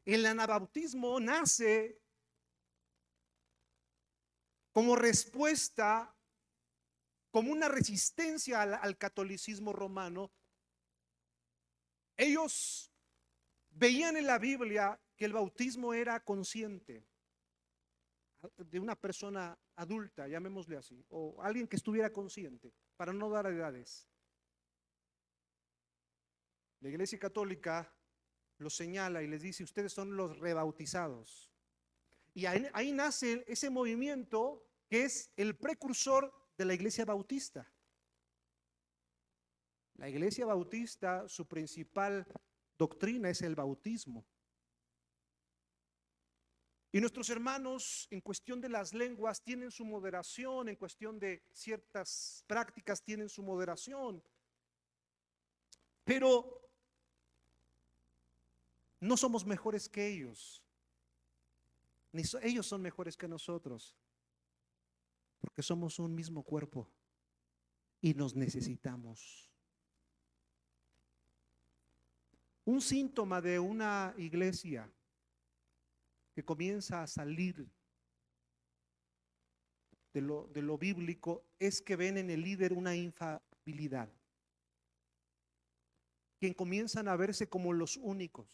A: El anabautismo nace como respuesta, como una resistencia al catolicismo romano. Ellos veían en la Biblia que el bautismo era consciente de una persona adulta, llamémosle así, o alguien que estuviera consciente, para no dar edades. La Iglesia Católica los señala y les dice, ustedes son los rebautizados. Y ahí nace ese movimiento que es el precursor de la Iglesia Bautista. La Iglesia Bautista, su principal doctrina es el bautismo. Y nuestros hermanos en cuestión de las lenguas tienen su moderación, en cuestión de ciertas prácticas tienen su moderación. Pero no somos mejores que ellos, ni ellos son mejores que nosotros, porque somos un mismo cuerpo y nos necesitamos. Un síntoma de una iglesia que comienza a salir de lo bíblico es que ven en el líder una infalibilidad, que comienzan a verse como los únicos,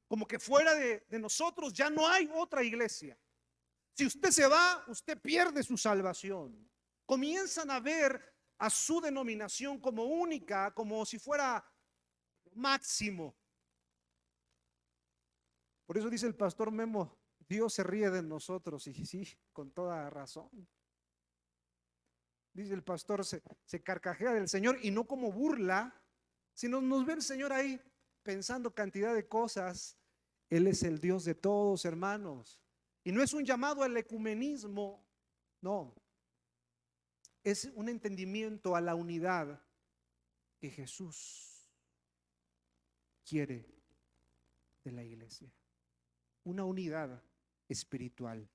A: como que fuera de nosotros ya no hay otra iglesia. Si usted se va, usted pierde su salvación. Comienzan a ver a su denominación como única, como si fuera máximo. Por eso dice el pastor Memo, Dios se ríe de nosotros, y sí, con toda razón. Dice el pastor, se carcajea del Señor y no como burla, sino nos ve el Señor ahí pensando cantidad de cosas. Él es el Dios de todos, hermanos. Y no es un llamado al ecumenismo, no. Es un entendimiento a la unidad que Jesús quiere de la iglesia. Una unidad espiritual,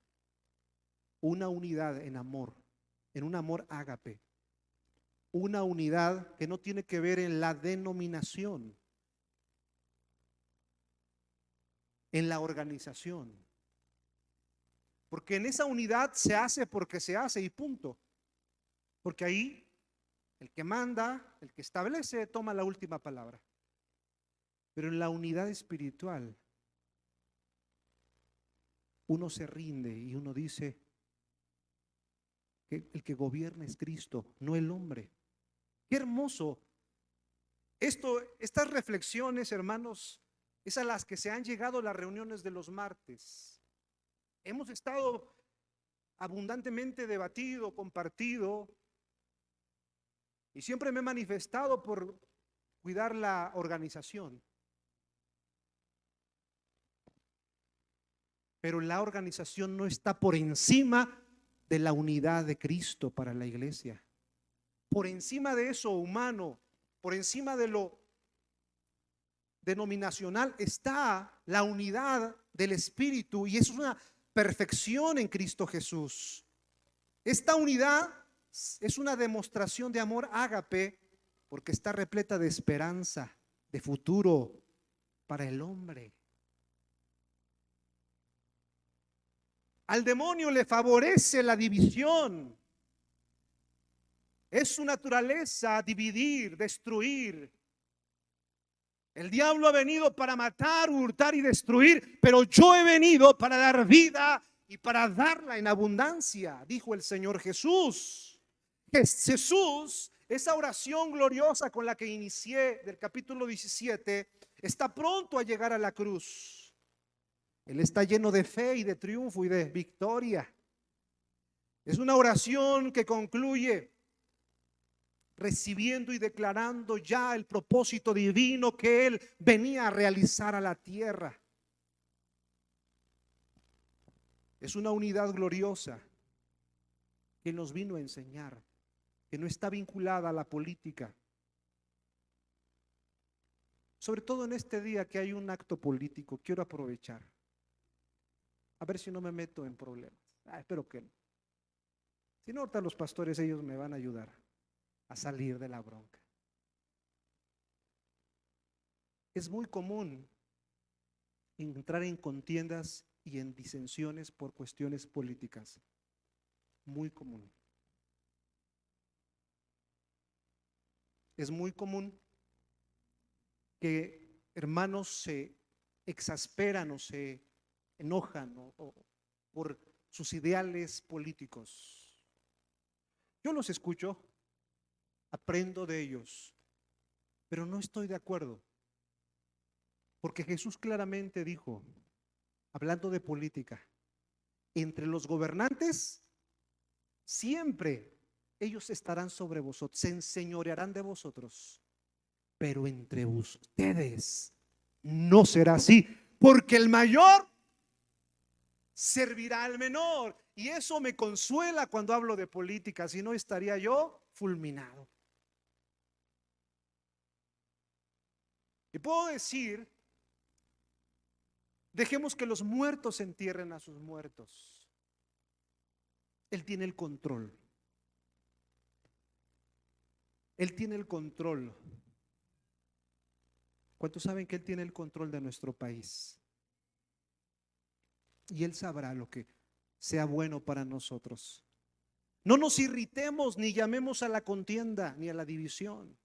A: una unidad en amor, en un amor ágape, una unidad que no tiene que ver en la denominación, en la organización, porque en esa unidad se hace porque se hace y punto, porque ahí El que manda, el que establece, toma la última palabra. Pero en la unidad espiritual, uno se rinde y uno dice que el que gobierna es Cristo, no el hombre. Qué hermoso. Estas reflexiones, hermanos, es a las que se han llegado las reuniones de los martes. Hemos estado abundantemente debatido, compartido, y siempre me he manifestado por cuidar la organización. Pero la organización no está por encima de la unidad de Cristo para la iglesia. Por encima de eso humano, por encima de lo denominacional, está la unidad del Espíritu, y es una perfección en Cristo Jesús. Esta unidad es una demostración de amor ágape, porque está repleta de esperanza, de futuro para el hombre. Al demonio le favorece la división. Es su naturaleza dividir, destruir. El diablo ha venido para matar, hurtar y destruir, pero yo he venido para dar vida y para darla en abundancia, dijo el Señor Jesús. Jesús, esa oración gloriosa con la que inicié del capítulo 17, está pronto a llegar a la cruz. Él está lleno de fe y de triunfo y de victoria. Es una oración que concluye recibiendo y declarando ya el propósito divino que Él venía a realizar a la tierra. Es una unidad gloriosa que nos vino a enseñar, que no está vinculada a la política. Sobre todo en este día que hay un acto político, quiero aprovechar. A ver si no me meto en problemas. Espero que no. Si no, ahorita los pastores, ellos me van a ayudar a salir de la bronca. Es muy común entrar en contiendas y en disensiones por cuestiones políticas. Muy común. Es muy común que hermanos se exasperan o se enojan por sus ideales políticos. Yo los escucho, aprendo de ellos, pero no estoy de acuerdo, porque Jesús claramente dijo, hablando de política, entre los gobernantes siempre ellos estarán sobre vosotros, se enseñorearán de vosotros, pero entre ustedes no será así, porque el mayor servirá al menor. Y eso me consuela cuando hablo de política, si no estaría yo fulminado. Y puedo decir, dejemos que los muertos entierren a sus muertos. Él tiene el control. Él tiene el control. ¿Cuántos saben que Él tiene el control de nuestro país? Y Él sabrá lo que sea bueno para nosotros. No nos irritemos ni llamemos a la contienda ni a la división,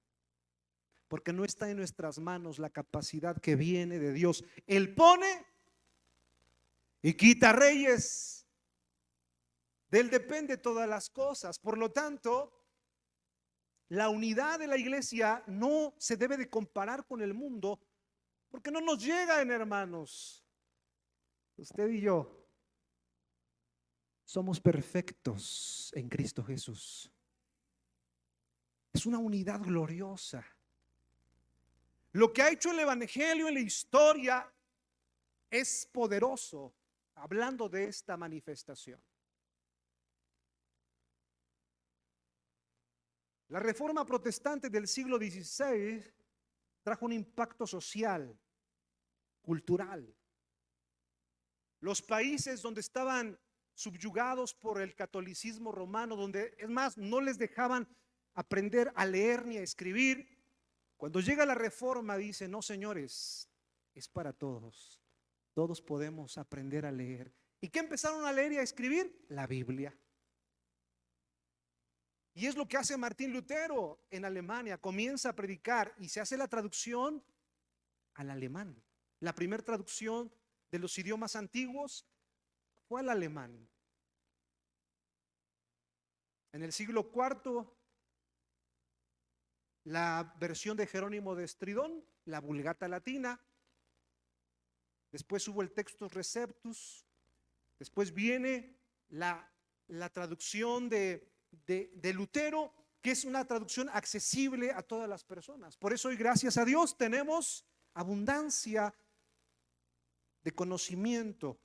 A: porque no está en nuestras manos la capacidad que viene de Dios. Él pone y quita reyes. De Él depende todas las cosas. Por lo tanto, la unidad de la iglesia no se debe de comparar con el mundo, porque no nos llegan, hermanos. Usted y yo somos perfectos en Cristo Jesús. Es una unidad gloriosa. Lo que ha hecho el evangelio en la historia es poderoso, hablando de esta manifestación. La reforma protestante del siglo XVI trajo un impacto social, cultural. Los países donde estaban subyugados por el catolicismo romano, donde es más no les dejaban aprender a leer ni a escribir, cuando llega la reforma dice, no señores, es para todos. Todos podemos aprender a leer. ¿Y qué empezaron a leer y a escribir? La Biblia. Y es lo que hace Martín Lutero en Alemania. Comienza a predicar y se hace la traducción al alemán. La primera traducción de los idiomas antiguos fue al alemán. En el siglo IV, la versión de Jerónimo de Estridón, la Vulgata Latina. Después hubo el Textus Receptus. Después viene la traducción de Lutero, que es una traducción accesible a todas las personas. Por eso hoy, gracias a Dios, tenemos abundancia de conocimiento.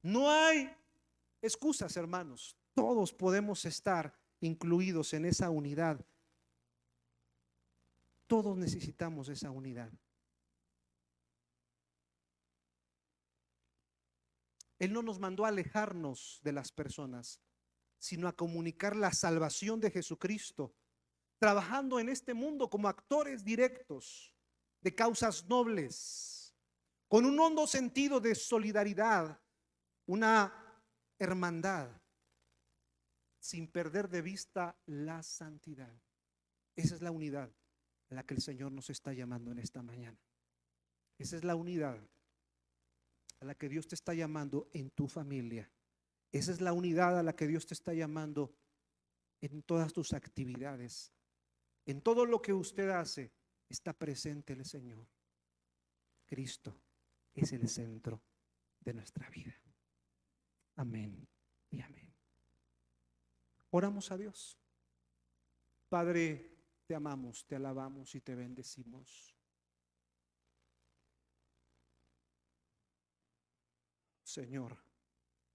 A: No hay excusas, hermanos. Todos podemos estar incluidos en esa unidad. Todos necesitamos esa unidad. Él no nos mandó a alejarnos de las personas, sino a comunicar la salvación de Jesucristo, trabajando en este mundo como actores directos de causas nobles, con un hondo sentido de solidaridad, una hermandad, sin perder de vista la santidad. Esa es la unidad a la que el Señor nos está llamando en esta mañana. Esa es la unidad a la que Dios te está llamando en tu familia. Esa es la unidad a la que Dios te está llamando en todas tus actividades. En todo lo que usted hace está presente el Señor. Cristo es el centro de nuestra vida. Amén y amén. Oramos a Dios. Padre, te amamos, te alabamos y te bendecimos. Señor,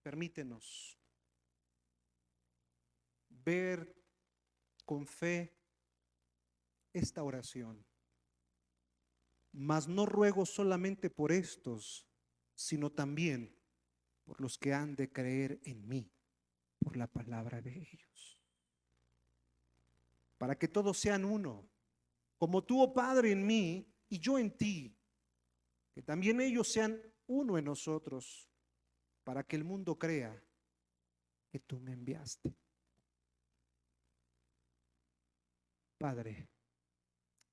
A: permítenos ver con fe esta oración. Mas no ruego solamente por estos, sino también por los que han de creer en mí, por la palabra de ellos. Para que todos sean uno, como tú, oh Padre, en mí y yo en ti, que también ellos sean uno en nosotros, para que el mundo crea que tú me enviaste. Padre,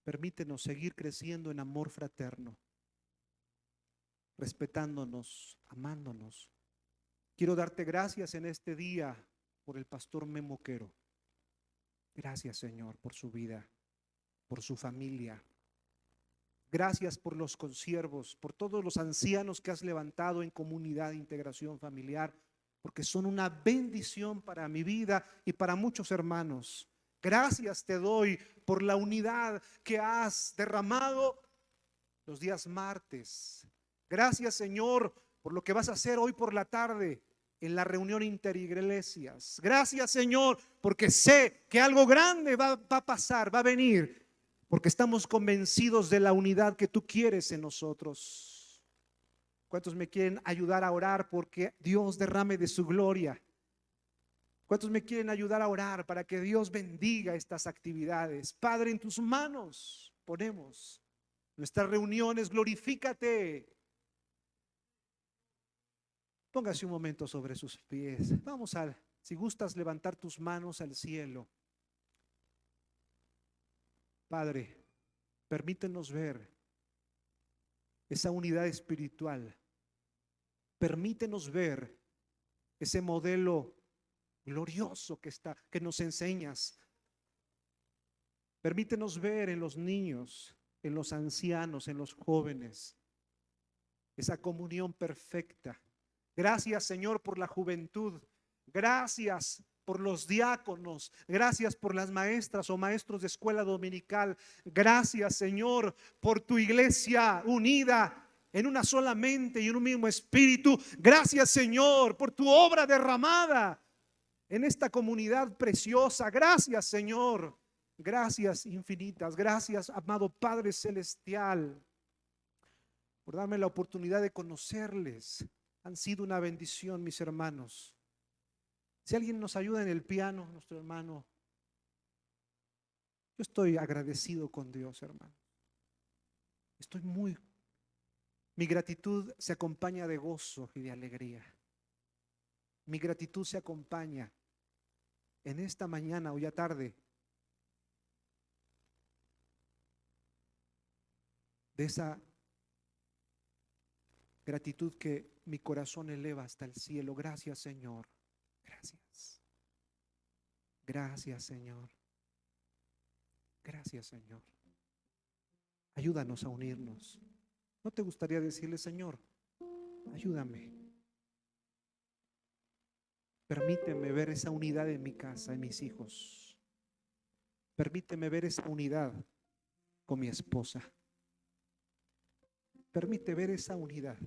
A: permítenos seguir creciendo en amor fraterno, respetándonos, amándonos. Quiero darte gracias en este día por el pastor Memo Quero. Gracias, Señor, por su vida, por su familia. Gracias por los consiervos, por todos los ancianos que has levantado en comunidad de integración familiar, porque son una bendición para mi vida y para muchos hermanos. Gracias te doy por la unidad que has derramado los días martes. Gracias, Señor, por lo que vas a hacer hoy por la tarde en la reunión interiglesias. Gracias, Señor, porque sé que algo grande va a pasar, va a venir, porque estamos convencidos de la unidad que tú quieres en nosotros. ¿Cuántos me quieren ayudar a orar porque Dios derrame de su gloria? ¿Cuántos me quieren ayudar a orar para que Dios bendiga estas actividades? Padre, en tus manos ponemos nuestras reuniones, glorifícate. Póngase un momento sobre sus pies. Vamos a, si gustas, levantar tus manos al cielo. Padre, permítenos ver esa unidad espiritual. Permítenos ver ese modelo glorioso que nos enseñas. Permítenos ver en los niños, en los ancianos, en los jóvenes, esa comunión perfecta. Gracias, Señor, por la juventud. Gracias por los diáconos. Gracias por las maestras o maestros de escuela dominical. Gracias, Señor, por tu iglesia unida en una sola mente y en un mismo espíritu. Gracias, Señor, por tu obra derramada en esta comunidad preciosa. Gracias, Señor. Gracias infinitas. Gracias, amado Padre Celestial, por darme la oportunidad de conocerles. Han sido una bendición, mis hermanos. Si alguien nos ayuda en el piano, nuestro hermano, yo estoy agradecido con Dios, hermano. Mi gratitud se acompaña de gozo y de alegría. Mi gratitud se acompaña en esta mañana o ya tarde de esa gratitud que mi corazón eleva hasta el cielo. Gracias, Señor. Gracias. Gracias, Señor. Gracias, Señor. Ayúdanos a unirnos. ¿No te gustaría decirle, Señor, ayúdame? Permíteme ver esa unidad en mi casa, en mis hijos. Permíteme ver esa unidad con mi esposa. Permite ver esa unidad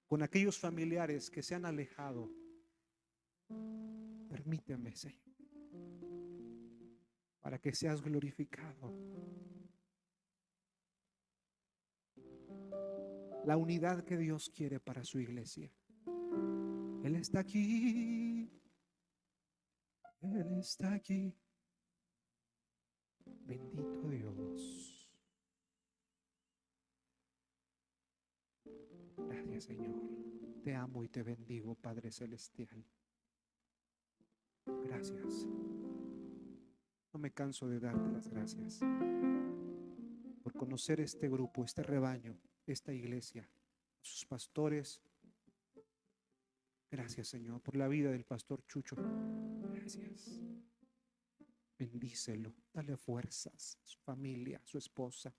A: con aquellos familiares que se han alejado. Permíteme, Señor, para que seas glorificado. La unidad que Dios quiere para su iglesia. Él está aquí. Él está aquí. Bendito Dios. Gracias, Señor. Te amo y te bendigo, Padre Celestial. Gracias. No me canso de darte las gracias por conocer este grupo, este rebaño, esta iglesia, sus pastores. Gracias, Señor, por la vida del pastor Chucho. Gracias. Bendícelo, dale fuerzas, su familia, su esposa.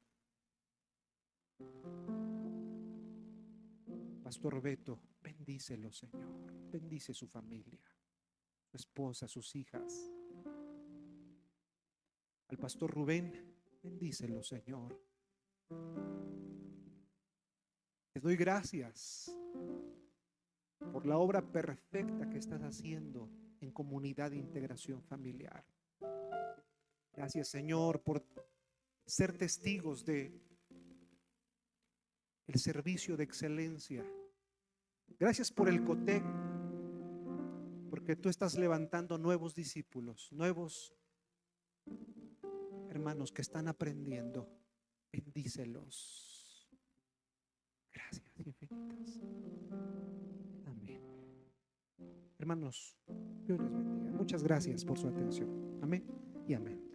A: Pastor Beto, bendícelo, Señor. Bendice su familia, su esposa, sus hijas. Al pastor Rubén, bendícelo, Señor. Te doy gracias por la obra perfecta que estás haciendo en comunidad de integración familiar. Gracias, Señor, por ser testigos de el servicio de excelencia. Gracias por el COTEC, porque tú estás levantando nuevos discípulos, nuevos hermanos que están aprendiendo. Bendícelos. Gracias infinitas. Amén. Hermanos, Dios les bendiga. Muchas gracias por su atención. Amén y amén.